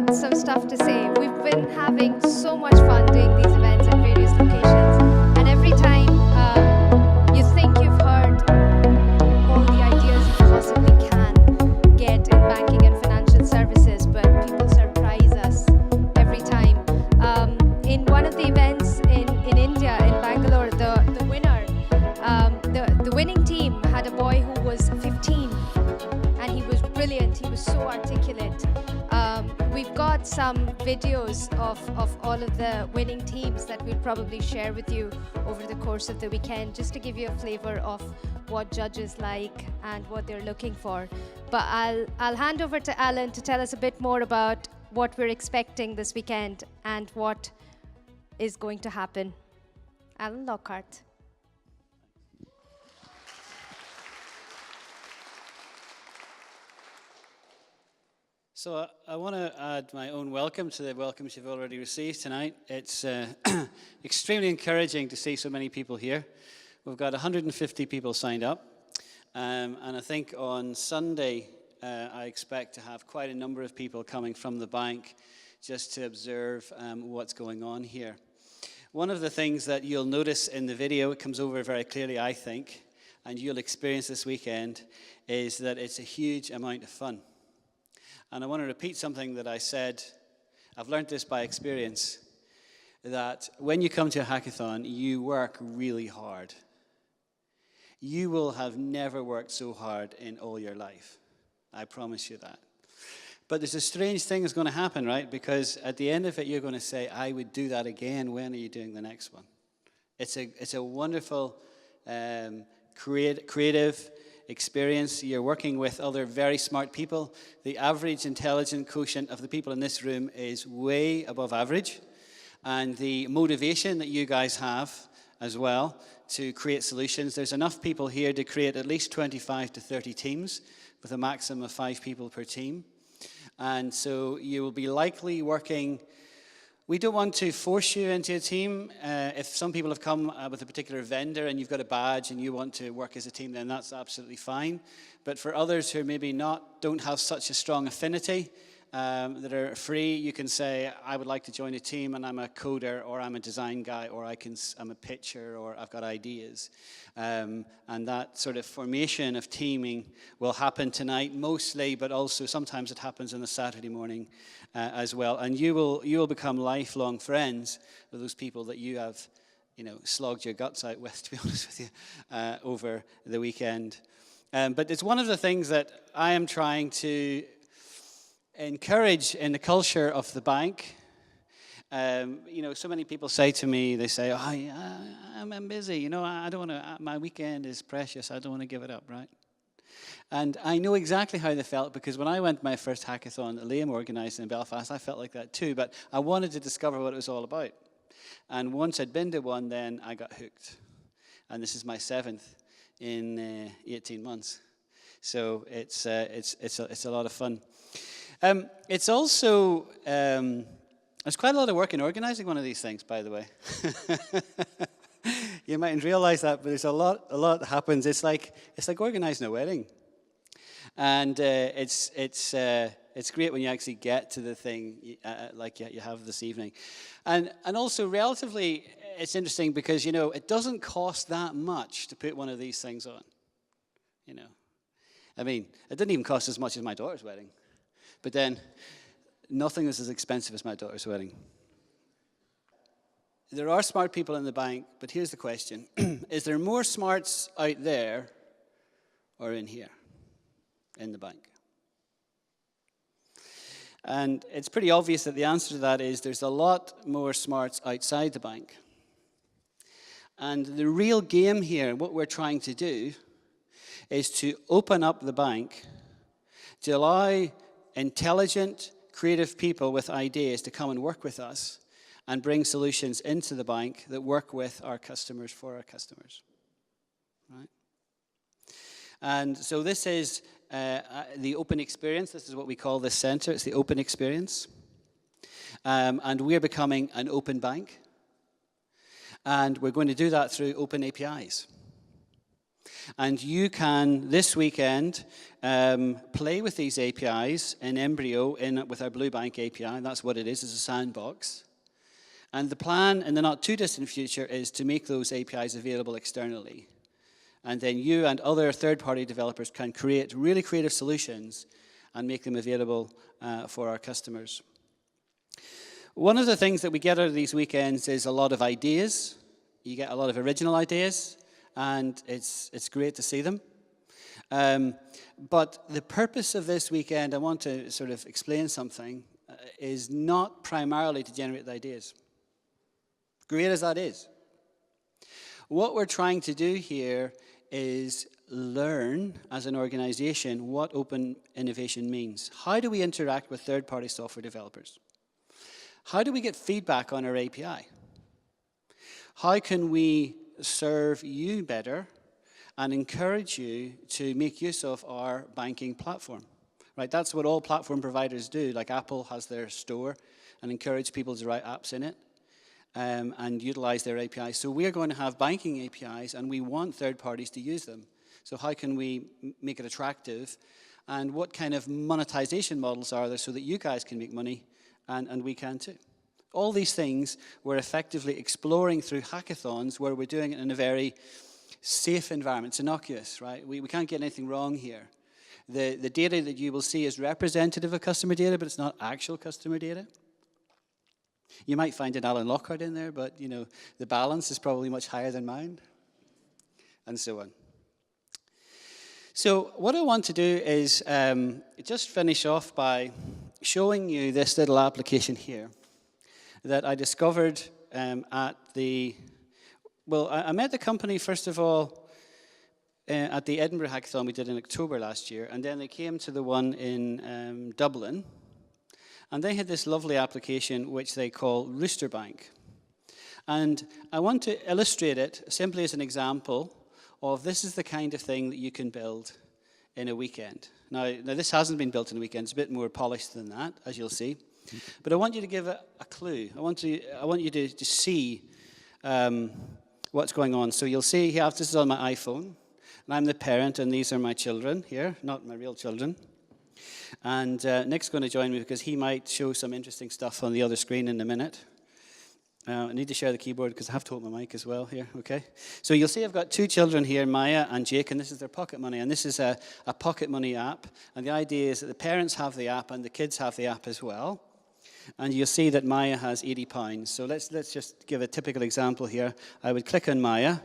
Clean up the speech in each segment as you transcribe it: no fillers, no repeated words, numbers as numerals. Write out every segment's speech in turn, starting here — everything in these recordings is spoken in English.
got some stuff to say. We've been having so much fun doing these events at various locations, and every time you think you've heard all the ideas you possibly can get in banking and financial services, but people surprise us every time. In one of the events in India, in Bangalore, the winner, the winning team had a boy who was 15, and he was brilliant. He was so articulate. We've got some videos of all of the winning teams that we'll probably share with you over the course of the weekend, just to give you a flavor of what judges like and what they're looking for. But I'll hand over to Alan to tell us a bit more about what we're expecting this weekend and what is going to happen. Alan Lockhart. So I want to add my own welcome to the welcomes you've already received tonight. It's extremely encouraging to see so many people here. We've got 150 people signed up. And I think on Sunday, I expect to have quite a number of people coming from the bank just to observe what's going on here. One of the things that you'll notice in the video, it comes over very clearly, I think, and you'll experience this weekend, is that it's a huge amount of fun. And I want to repeat something that I said. I've learned this by experience, that when you come to a hackathon, you work really hard. You will have never worked so hard in all your life. I promise you that. But there's a strange thing that's going to happen, right? Because at the end of it, you're going to say, I would do that again. When are you doing the next one? It's a wonderful, creative experience. You're working with other very smart people. The average intelligence quotient of the people in this room is way above average. And the motivation that you guys have as well to create solutions, there's enough people here to create at least 25 to 30 teams with a maximum of 5 people per team. And so you will be likely working. We don't want to force you into a team. If some people have come with a particular vendor and you've got a badge and you want to work as a team, then that's absolutely fine. But for others who maybe don't have such a strong affinity, that are free, you can say, I would like to join a team and I'm a coder or I'm a design guy or I'm a pitcher or I've got ideas. And that sort of formation of teaming will happen tonight mostly, but also sometimes it happens on a Saturday morning as well. And you will become lifelong friends with those people that you have, slogged your guts out with, to be honest with you, over the weekend. But it's one of the things that I am trying to encourage in the culture of the bank. So many people say to me, they say, oh, yeah, I'm busy, I don't want to, my weekend is precious, I don't want to give it up, right? And I know exactly how they felt, because when I went to my first hackathon that Liam organized in Belfast, I felt like that too, but I wanted to discover what it was all about. And once I'd been to one, then I got hooked. And this is my 7th in 18 months. So it's a lot of fun. It's also, there's quite a lot of work in organizing one of these things, by the way. You mightn't realize that, but there's a lot that happens. It's like organizing a wedding. And it's great when you actually get to the thing like you have this evening. And also relatively, it's interesting because, it doesn't cost that much to put one of these things on. I mean, it didn't even cost as much as my daughter's wedding. But then, nothing is as expensive as my daughter's wedding. There are smart people in the bank, but here's the question. Is there more smarts out there or in here, in the bank? And it's pretty obvious that the answer to that is there's a lot more smarts outside the bank. And the real game here, what we're trying to do, is to open up the bank to allow intelligent, creative people with ideas to come and work with us and bring solutions into the bank that work with our customers for our customers. Right? And so this is the open experience. This is what we call this center. It's the open experience. And we're becoming an open bank. And we're going to do that through open APIs. And you can, this weekend, play with these APIs in Embryo with our Blue Bank API. That's what it is, it's a sandbox. And the plan in the not too distant future is to make those APIs available externally. And then you and other third-party developers can create really creative solutions and make them available for our customers. One of the things that we get out of these weekends is a lot of ideas. You get a lot of original ideas, and it's great to see them. But the purpose of this weekend, I want to sort of explain something, is not primarily to generate the ideas. Great as that is. What we're trying to do here is learn as an organization what open innovation means. How do we interact with third-party software developers? How do we get feedback on our API? How can we serve you better and encourage you to make use of our banking platform? Right, that's what all platform providers do. Like Apple has their store and encourage people to write apps in it. And utilize their APIs. So we're going to have banking APIs, and we want third parties to use them. So how can we make it attractive? And what kind of monetization models are there so that you guys can make money, and we can too? All these things we're effectively exploring through hackathons, where we're doing it in a very safe environment. It's innocuous, right? We can't get anything wrong here. The data that you will see is representative of customer data, but it's not actual customer data. You might find an Alan Lockhart in there, but you know the balance is probably much higher than mine, and so on. So what I want to do is just finish off by showing you this little application here that I discovered at the, well, I met the company, first of all, at the Edinburgh Hackathon we did in October last year, and then they came to the one in Dublin. And they had this lovely application which they call Rooster Bank. And I want to illustrate it simply as an example of this is the kind of thing that you can build in a weekend. Now this hasn't been built in a weekend. It's a bit more polished than that, as you'll see. But I want you to give a clue. I want you to see what's going on. So you'll see here, this is on my iPhone. And I'm the parent, and these are my children here, not my real children. And Nick's going to join me because he might show some interesting stuff on the other screen in a minute. I need to share the keyboard because I have to hold my mic as well here, okay? So you'll see I've got two children here, Maya and Jake, and this is their pocket money. And this is a pocket money app. And the idea is that the parents have the app and the kids have the app as well. And you'll see that Maya has £80. So let's just give a typical example here. I would click on Maya,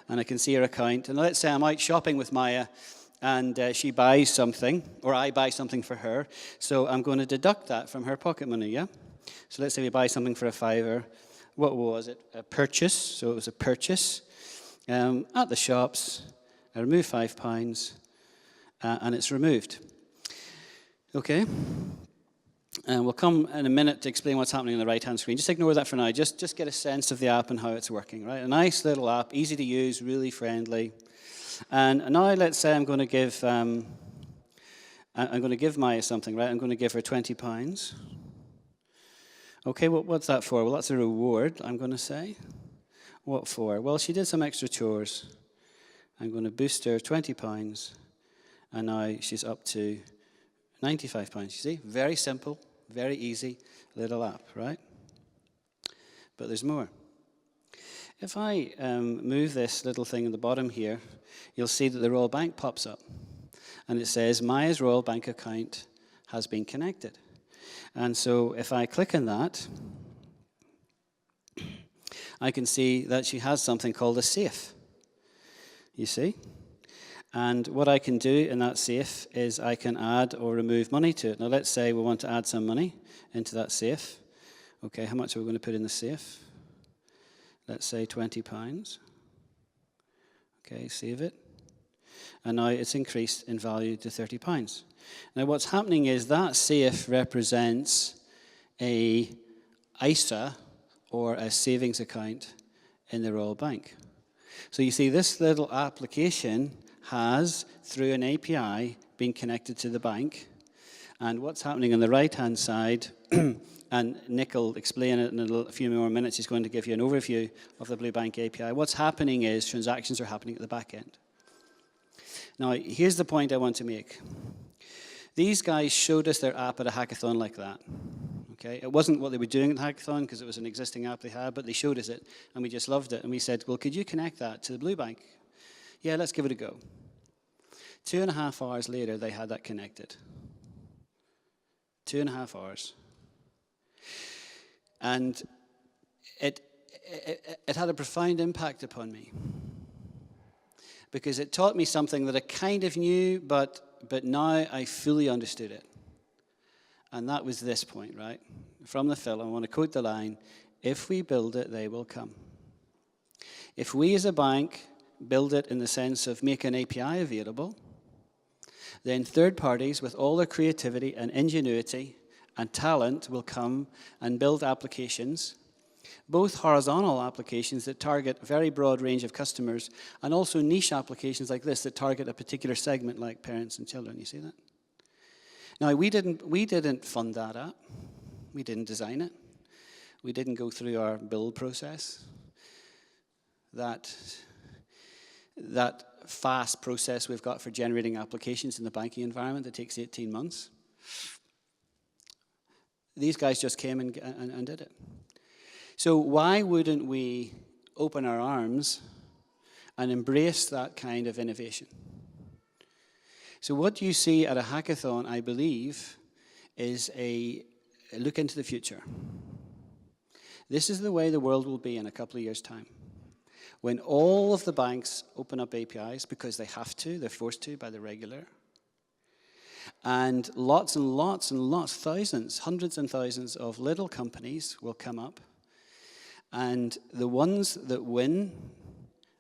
and I can see her account. And let's say I'm out shopping with Maya, and she buys something, or I buy something for her. So I'm going to deduct that from her pocket money, yeah? So let's say we buy something for £5. What was it? A purchase. So it was a purchase. At the shops, I remove £5, and it's removed. Okay? And we'll come in a minute to explain what's happening on the right-hand screen. Just ignore that for now. Just get a sense of the app and how it's working, right? A nice little app, easy to use, really friendly. And now let's say I'm going to give Maya something, right? I'm going to give her £20. Okay, what's that for? Well, that's a reward, I'm going to say. What for? Well, she did some extra chores. I'm going to boost her £20, and now she's up to £95. You see, very simple, very easy little app, right? But there's more. If I move this little thing in the bottom here, you'll see that the Royal Bank pops up. And it says, Maya's Royal Bank account has been connected. And so if I click on that, I can see that she has something called a safe. You see? And what I can do in that safe is I can add or remove money to it. Now let's say we want to add some money into that safe. Okay, how much are we going to put in the safe? Let's say £20. Okay, save it. And now it's increased in value to £30. Now what's happening is that safe represents a ISA or a savings account in the Royal Bank. So you see this little application has, through an API, been connected to the bank. And what's happening on the right-hand side, and Nick will explain it in a few more minutes. He's going to give you an overview of the Blue Bank API. What's happening is transactions are happening at the back end. Now, here's the point I want to make. These guys showed us their app at a hackathon like that. Okay? It wasn't what they were doing at the hackathon because it was an existing app they had, but they showed us it, and we just loved it. And we said, well, could you connect that to the Blue Bank? Yeah, let's give it a go. 2.5 hours later, they had that connected. 2.5 hours. And it had a profound impact upon me. Because it taught me something that I kind of knew, but now I fully understood it. And that was this point, right? From the film, I want to quote the line, if we build it, they will come. If we as a bank build it in the sense of make an API available, then third parties with all their creativity and ingenuity and talent will come and build applications, both horizontal applications that target a very broad range of customers and also niche applications like this that target a particular segment like parents and children. You see that? Now, we didn't fund that app. We didn't design it. We didn't go through our build process. That fast process we've got for generating applications in the banking environment that takes 18 months. These guys just came and did it. So why wouldn't we open our arms and embrace that kind of innovation? So what you see at a hackathon, I believe, is a look into the future. This is the way the world will be in a couple of years' time. When all of the banks open up APIs because they have to, they're forced to by the regulator. And lots and lots and lots, thousands, hundreds and thousands of little companies will come up. And the ones that win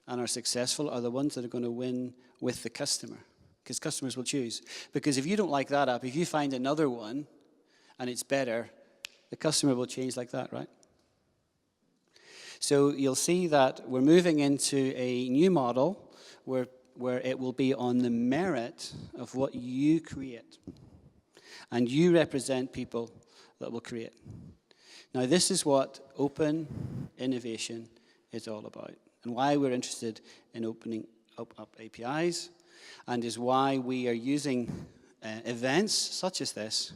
and are successful are the ones that are going to win with the customer. Because customers will choose. Because if you don't like that app, if you find another one and it's better, the customer will change like that, right? So you'll see that we're moving into a new model where it will be on the merit of what you create. And you represent people that will create. Now, this is what open innovation is all about, and why we're interested in opening up APIs, and is why we are using events such as this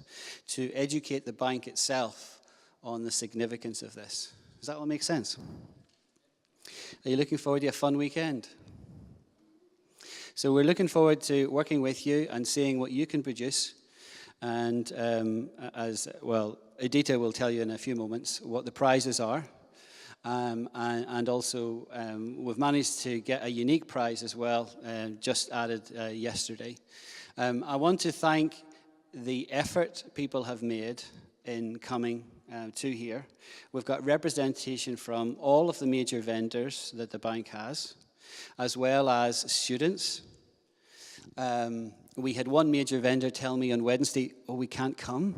to educate the bank itself on the significance of this. Does that all make sense? Are you looking forward to a fun weekend? So we're looking forward to working with you and seeing what you can produce. And as well, Edita will tell you in a few moments what the prizes are. And also, we've managed to get a unique prize as well, just added yesterday. I want to thank the effort people have made in coming to here. We've got representation from all of the major vendors that the bank has, as well as students. We had one major vendor tell me on Wednesday, oh, we can't come.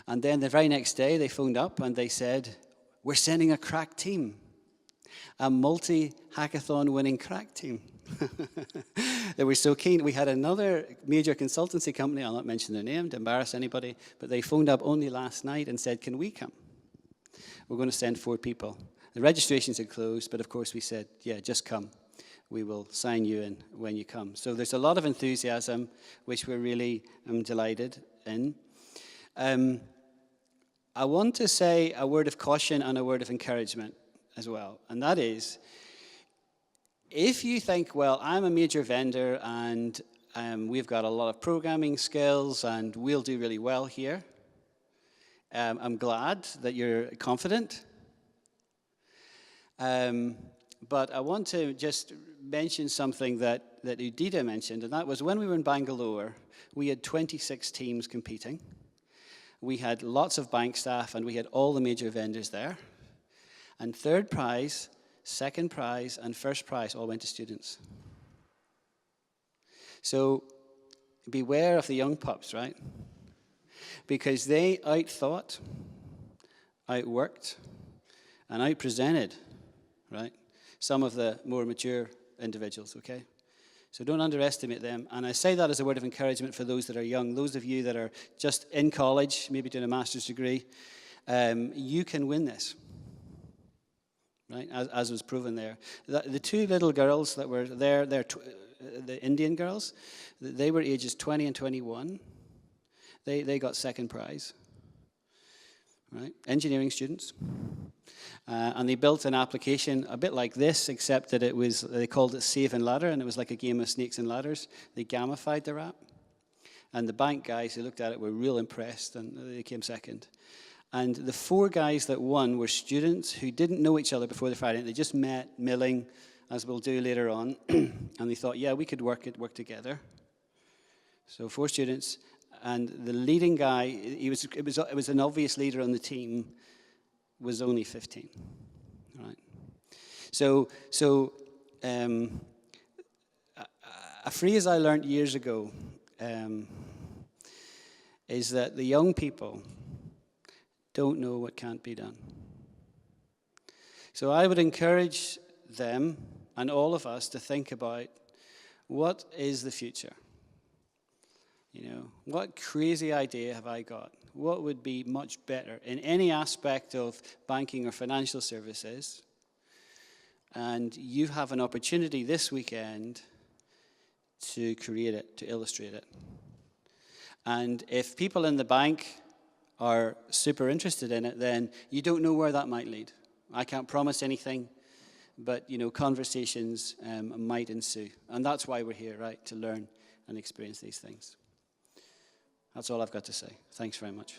And then the very next day, they phoned up and they said, we're sending a crack team, a multi-hackathon winning crack team. They were so keen. We had another major consultancy company, I'll not mention their name to embarrass anybody, but they phoned up only last night and said, can we come? We're going to send 4 people. The registrations had closed, but of course we said, yeah, just come. We will sign you in when you come. So there's a lot of enthusiasm, which we're really delighted in. I want to say a word of caution and a word of encouragement as well, and that is, if you think, well, I'm a major vendor and we've got a lot of programming skills and we'll do really well here, I'm glad that you're confident. But I want to just mention something that Edita mentioned, and that was when we were in Bangalore, we had 26 teams competing. We had lots of bank staff, and we had all the major vendors there. And third prize, second prize, and first prize all went to students. So beware of the young pups, right? Because they outthought, outworked, and outpresented, right, some of the more mature individuals, okay? So don't underestimate them. And I say that as a word of encouragement for those that are young, those of you that are just in college, maybe doing a master's degree. You can win this, right, as was proven there. The 2 little girls that were there, the Indian girls. They were ages 20 and 21. They got second prize. Right? Engineering students. And they built an application a bit like this, except that they called it Save and Ladder, and it was like a game of snakes and ladders. They gamified their app. And the bank guys who looked at it were real impressed, and they came second. And the 4 guys that won were students who didn't know each other before the Friday. They just met milling, as we'll do later on. And they thought, yeah, we could work together. So 4 students. And the leading guy, it was an obvious leader on the team, was only 15. Right? So a phrase I learned years ago is that the young people don't know what can't be done. So I would encourage them and all of us to think about, what is the future? You know, what crazy idea have I got? What would be much better in any aspect of banking or financial services? And you have an opportunity this weekend to create it, to illustrate it. And if people in the bank are super interested in it, then you don't know where that might lead. I can't promise anything, but you know, conversations might ensue. And that's why we're here, right? To learn and experience these things. That's all I've got to say. Thanks very much.